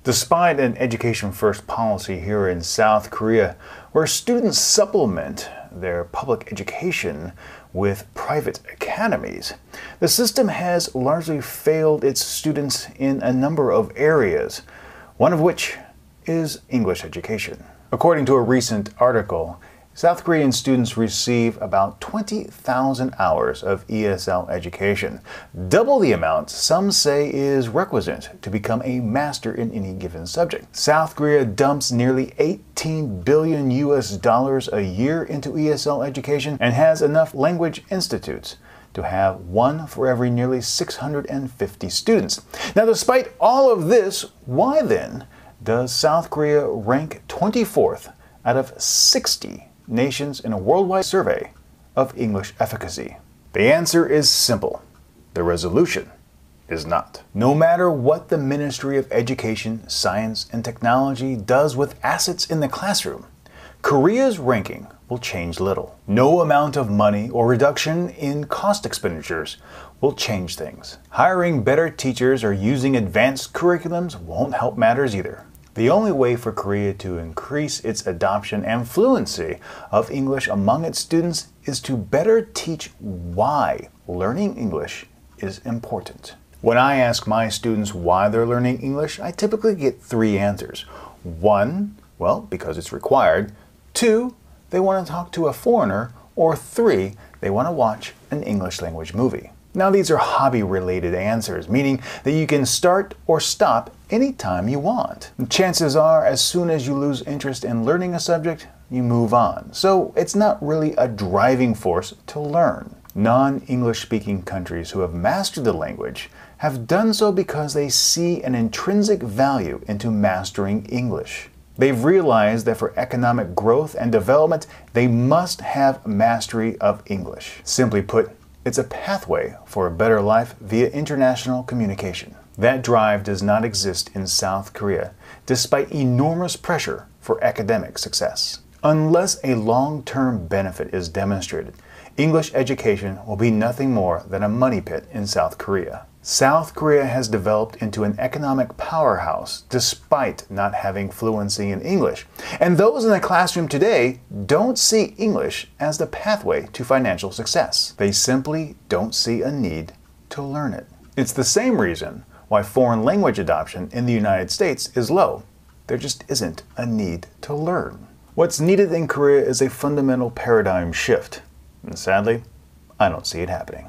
Despite an education-first policy here in South Korea, where students supplement their public education with private academies, the system has largely failed its students in a number of areas, one of which is English education. According to a recent article, South Korean students receive about 20,000 hours of ESL education, double the amount some say is requisite to become a master in any given subject. South Korea dumps nearly $18 billion a year into ESL education and has enough language institutes to have one for every nearly 650 students. Now, despite all of this, why then does South Korea rank 24th out of 60 nations in a worldwide survey of English efficacy? The answer is simple. The resolution is not. No matter what the Ministry of Education, Science, and Technology does with assets in the classroom, Korea's ranking will change little. No amount of money or reduction in cost expenditures will change things. Hiring better teachers or using advanced curriculums won't help matters either. The only way for Korea to increase its adoption and fluency of English among its students is to better teach why learning English is important. When I ask my students why they're learning English, I typically get three answers. One, well, because it's required. Two, they want to talk to a foreigner. Or three, they want to watch an English language movie. Now, these are hobby-related answers, meaning that you can start or stop anytime you want. Chances are, as soon as you lose interest in learning a subject, you move on. So it's not really a driving force to learn. Non-English speaking countries who have mastered the language have done so because they see an intrinsic value into mastering English. They've realized that for economic growth and development, they must have mastery of English. Simply put, it's a pathway for a better life via international communication. That drive does not exist in South Korea, despite enormous pressure for academic success. Unless a long-term benefit is demonstrated, English education will be nothing more than a money pit in South Korea. South Korea has developed into an economic powerhouse despite not having fluency in English. And those in the classroom today don't see English as the pathway to financial success. They simply don't see a need to learn it. It's the same reason why foreign language adoption in the United States is low. There just isn't a need to learn. What's needed in Korea is a fundamental paradigm shift. And sadly, I don't see it happening.